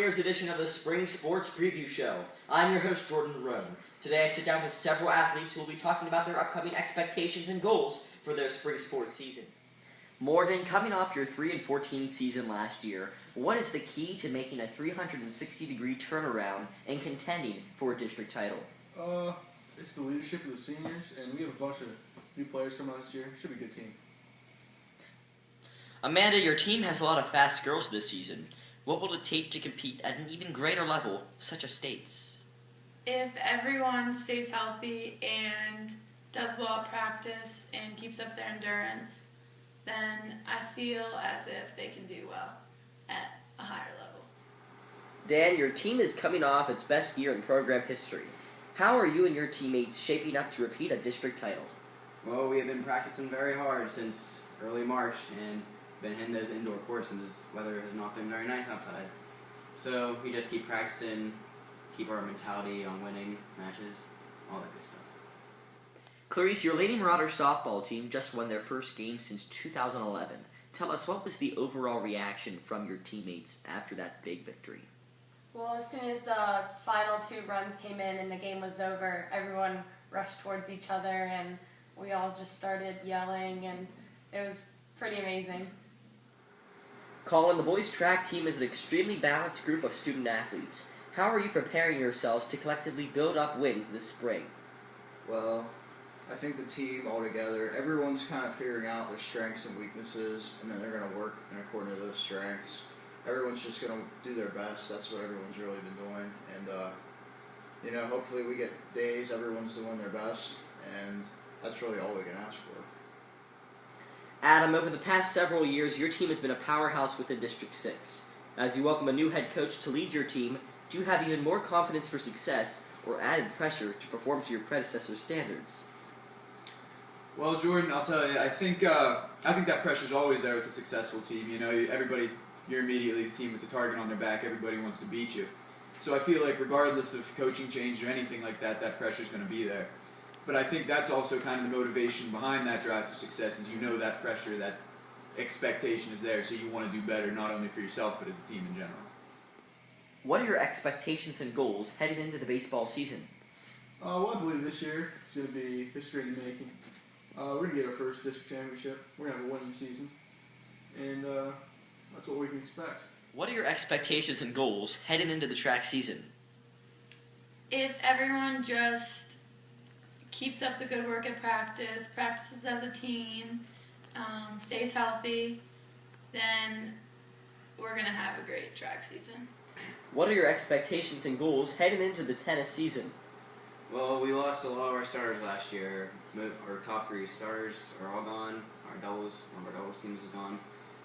year's edition of the Spring Sports Preview Show. I'm your host, Jordan Rhone. Today I sit down with several athletes who will be talking about their upcoming expectations and goals for their spring sports season. Morgan, coming off your 3-14 season last year, what is the key to making a 360-degree turnaround and contending for a district title? It's the leadership of the seniors, and we have a bunch of new players coming out this year. Should be a good team. Amanda, your team has a lot of fast girls this season. What will it take to compete at an even greater level, such as states? If everyone stays healthy and does well at practice and keeps up their endurance, then I feel as if they can do well at a higher level. Dan, your team is coming off its best year in program history. How are you and your teammates shaping up to repeat a district title? Well, we have been practicing very hard since early March and been hitting those indoor courts since the weather has not been very nice outside. So we just keep practicing, keep our mentality on winning matches, all that good stuff. Clarice, your Lady Marauder softball team just won their first game since 2011. Tell us, what was the overall reaction from your teammates after that big victory? Well, as soon as the final 2 runs came in and the game was over, everyone rushed towards each other and we all just started yelling, and it was pretty amazing. Colin, the boys track team is an extremely balanced group of student athletes. How are you preparing yourselves to collectively build up wins this spring? Well, I think the team altogether, everyone's kind of figuring out their strengths and weaknesses, and then they're going to work in according to those strengths. Everyone's just going to do their best. That's what everyone's really been doing. And, hopefully we get days everyone's doing their best, and that's really all we can ask for. Adam, over the past several years, your team has been a powerhouse within District 6. As you welcome a new head coach to lead your team, do you have even more confidence for success or added pressure to perform to your predecessor's standards? Well, Jordan, I'll tell you, I think that pressure's always there with a successful team. You're immediately the team with the target on their back. Everybody wants to beat you. So I feel like regardless of coaching change or anything like that, that pressure's going to be there. But I think that's also kind of the motivation behind that drive for success is that pressure, that expectation is there, so you want to do better not only for yourself but as a team in general. What are your expectations and goals heading into the baseball season? Well, I believe this year is going to be history in the making. We're going to get our first district championship. We're going to have a winning season. And that's what we can expect. What are your expectations and goals heading into the track season? If everyone just keeps up the good work at practice, practices as a team, stays healthy, then we're going to have a great track season. What are your expectations and goals heading into the tennis season? Well, we lost a lot of our starters last year. Our top 3 starters are all gone. One of our doubles teams is gone.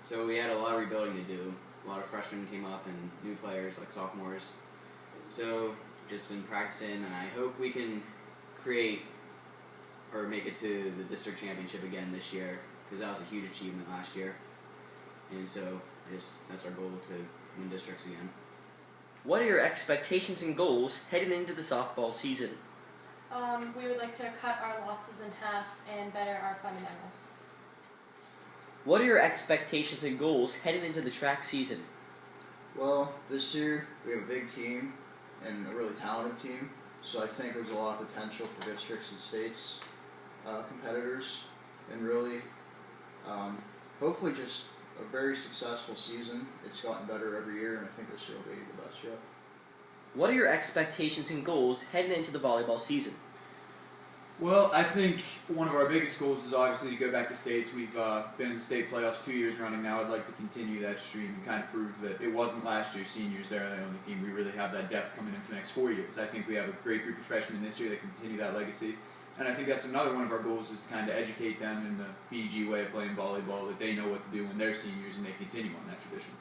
So we had a lot of rebuilding to do. A lot of freshmen came up and new players like sophomores. So just been practicing, and I hope we can create or make it to the district championship again this year, because that was a huge achievement last year. And so that's our goal, to win districts again. What are your expectations and goals heading into the softball season? We would like to cut our losses in half and better our fundamentals. What are your expectations and goals heading into the track season? Well, this year we have a big team and a really talented team, so I think there's a lot of potential for districts and states competitors, and really hopefully just a very successful season. It's gotten better every year, and I think this year will be the best yet. What are your expectations and goals heading into the volleyball season? Well, I think one of our biggest goals is obviously to go back to states. We've been in the state playoffs 2 years running now. I'd like to continue that stream and kind of prove that it wasn't last year's seniors there the only team. We really have that depth coming into the next 4 years. I think we have a great group of freshmen this year that can continue that legacy. And I think that's another one of our goals, is to kind of educate them in the BG way of playing volleyball, that they know what to do when they're seniors and they continue on that tradition.